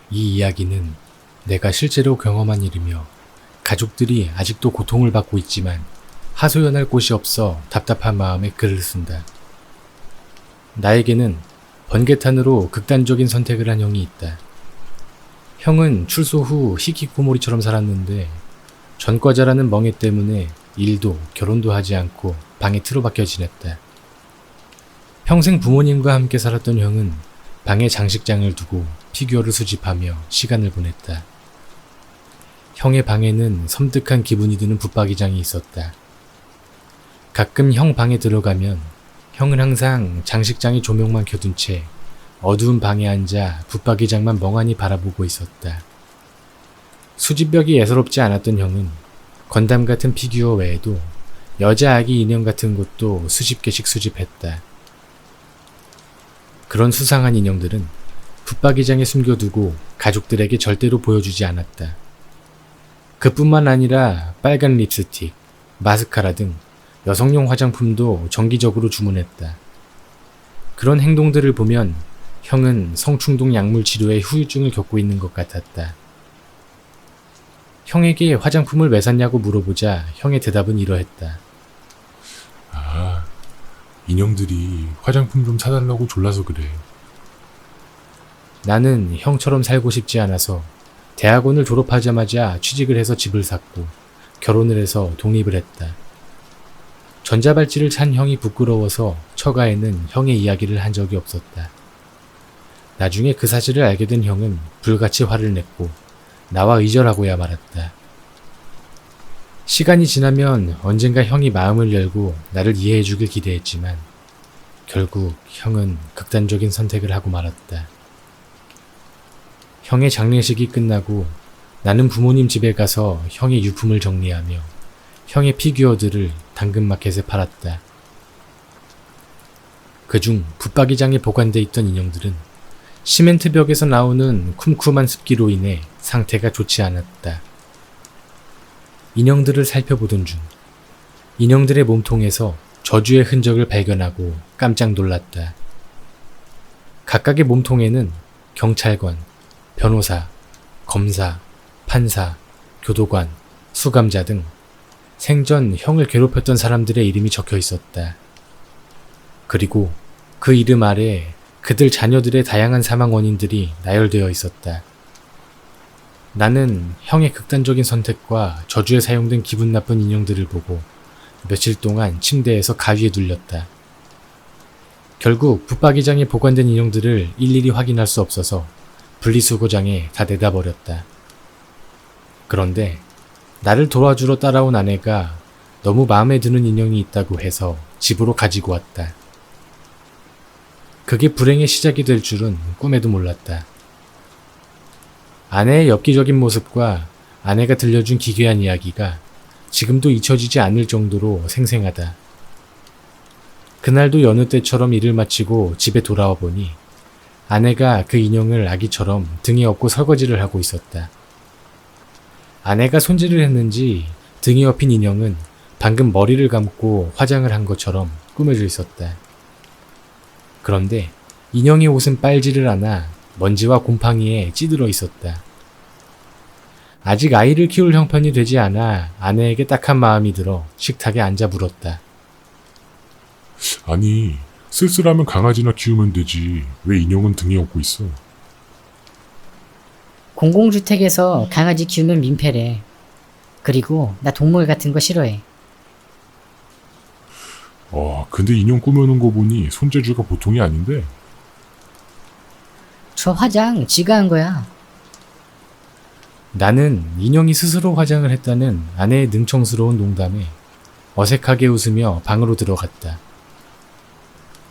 이 이야기는 내가 실제로 경험한 일이며 가족들이 아직도 고통을 받고 있지만 하소연할 곳이 없어 답답한 마음에 글을 쓴다. 나에게는 번개탄으로 극단적인 선택을 한 형이 있다. 형은 출소 후 히키코모리처럼 살았는데 전과자라는 멍해 때문에 일도 결혼도 하지 않고 방에 틀어박혀 지냈다. 평생 부모님과 함께 살았던 형은 방에 장식장을 두고 피규어를 수집하며 시간을 보냈다. 형의 방에는 섬뜩한 기분이 드는 붙박이장이 있었다. 가끔 형 방에 들어가면 형은 항상 장식장의 조명만 켜둔 채 어두운 방에 앉아 붙박이장만 멍하니 바라보고 있었다. 수집벽이 예사롭지 않았던 형은 건담 같은 피규어 외에도 여자 아기 인형 같은 것도 수십 개씩 수집했다. 그런 수상한 인형들은 붙박이장에 숨겨두고 가족들에게 절대로 보여주지 않았다. 그뿐만 아니라 빨간 립스틱, 마스카라 등 여성용 화장품도 정기적으로 주문했다. 그런 행동들을 보면 형은 성충동 약물 치료에 후유증을 겪고 있는 것 같았다. 형에게 화장품을 왜 샀냐고 물어보자 형의 대답은 이러했다. 아, 인형들이 화장품 좀 사달라고 졸라서 그래. 나는 형처럼 살고 싶지 않아서 대학원을 졸업하자마자 취직을 해서 집을 샀고 결혼을 해서 독립을 했다. 전자발찌를 찬 형이 부끄러워서 처가에는 형의 이야기를 한 적이 없었다. 나중에 그 사실을 알게 된 형은 불같이 화를 냈고 나와 의절하고야 말았다. 시간이 지나면 언젠가 형이 마음을 열고 나를 이해해주길 기대했지만 결국 형은 극단적인 선택을 하고 말았다. 형의 장례식이 끝나고 나는 부모님 집에 가서 형의 유품을 정리하며 형의 피규어들을 당근마켓에 팔았다. 그중 붙박이장에 보관돼 있던 인형들은 시멘트 벽에서 나오는 쿰쿰한 습기로 인해 상태가 좋지 않았다. 인형들을 살펴보던 중 인형들의 몸통에서 저주의 흔적을 발견하고 깜짝 놀랐다. 각각의 몸통에는 경찰관, 변호사, 검사, 판사, 교도관, 수감자 등 생전 형을 괴롭혔던 사람들의 이름이 적혀 있었다. 그리고 그 이름 아래 그들 자녀들의 다양한 사망 원인들이 나열되어 있었다. 나는 형의 극단적인 선택과 저주에 사용된 기분 나쁜 인형들을 보고 며칠 동안 침대에서 가위에 눌렸다. 결국 붙박이장에 보관된 인형들을 일일이 확인할 수 없어서 분리수거장에 다 내다 버렸다. 그런데 나를 도와주러 따라온 아내가 너무 마음에 드는 인형이 있다고 해서 집으로 가지고 왔다. 그게 불행의 시작이 될 줄은 꿈에도 몰랐다. 아내의 엽기적인 모습과 아내가 들려준 기괴한 이야기가 지금도 잊혀지지 않을 정도로 생생하다. 그날도 여느 때처럼 일을 마치고 집에 돌아와 보니 아내가 그 인형을 아기처럼 등에 업고 설거지를 하고 있었다. 아내가 손질을 했는지 등에 업힌 인형은 방금 머리를 감고 화장을 한 것처럼 꾸며져 있었다. 그런데 인형의 옷은 빨지를 않아 먼지와 곰팡이에 찌들어 있었다. 아직 아이를 키울 형편이 되지 않아 아내에게 딱한 마음이 들어 식탁에 앉아 물었다. 아니, 쓸쓸하면 강아지나 키우면 되지. 왜 인형은 등에 업고 있어? 공공주택에서 강아지 키우면 민폐래. 그리고 나 동물 같은 거 싫어해. 근데 인형 꾸며놓은 거 보니 손재주가 보통이 아닌데? 저 화장 지가 한 거야. 나는 인형이 스스로 화장을 했다는 아내의 능청스러운 농담에 어색하게 웃으며 방으로 들어갔다.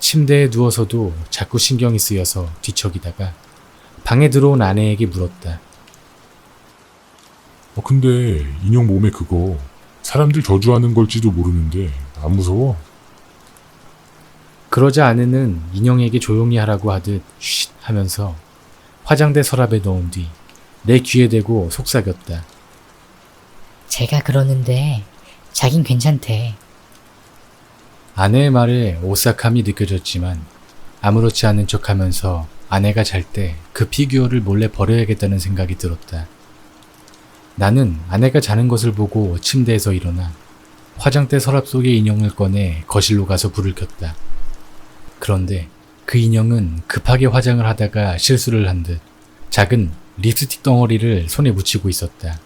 침대에 누워서도 자꾸 신경이 쓰여서 뒤척이다가 방에 들어온 아내에게 물었다. 근데 인형 몸에 그거 사람들 저주하는 걸지도 모르는데 안 무서워? 그러자 아내는 인형에게 조용히 하라고 하듯 쉿 하면서 화장대 서랍에 넣은 뒤 내 귀에 대고 속삭였다. 제가 그러는데 자긴 괜찮대. 아내의 말에 오싹함이 느껴졌지만 아무렇지 않은 척하면서 아내가 잘 때 그 피규어를 몰래 버려야겠다는 생각이 들었다. 나는 아내가 자는 것을 보고 침대에서 일어나 화장대 서랍 속의 인형을 꺼내 거실로 가서 불을 켰다. 그런데 그 인형은 급하게 화장을 하다가 실수를 한 듯 작은 립스틱 덩어리를 손에 묻히고 있었다.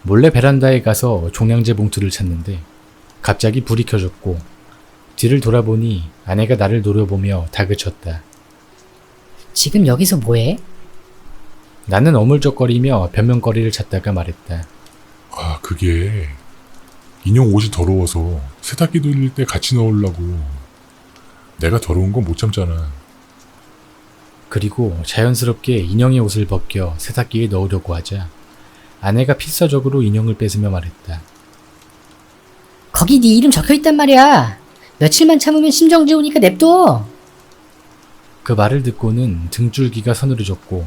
몰래 베란다에 가서 종량제 봉투를 찾는데 갑자기 불이 켜졌고 뒤를 돌아보니 아내가 나를 노려보며 다그쳤다. 지금 여기서 뭐해? 나는 어물쩍거리며 변명거리를 찾다가 말했다. 아, 그게 인형 옷이 더러워서 세탁기 돌릴 때 같이 넣으려고. 내가 더러운 건 못 참잖아. 그리고 자연스럽게 인형의 옷을 벗겨 세탁기에 넣으려고 하자 아내가 필사적으로 인형을 뺏으며 말했다. 거기 네 이름 적혀있단 말이야. 며칠만 참으면 심정지 오니까 냅둬. 그 말을 듣고는 등줄기가 서늘해졌고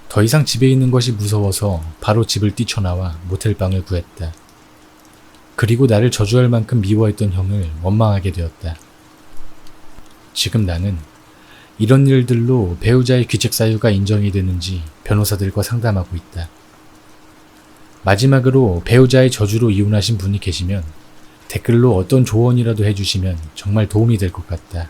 더 이상 집에 있는 것이 무서워서 바로 집을 뛰쳐나와 모텔방을 구했다. 그리고 나를 저주할 만큼 미워했던 형을 원망하게 되었다. 지금 나는 이런 일들로 배우자의 귀책 사유가 인정이 되는지 변호사들과 상담하고 있다. 마지막으로 배우자의 저주로 이혼하신 분이 계시면 댓글로 어떤 조언이라도 해주시면 정말 도움이 될 것 같다.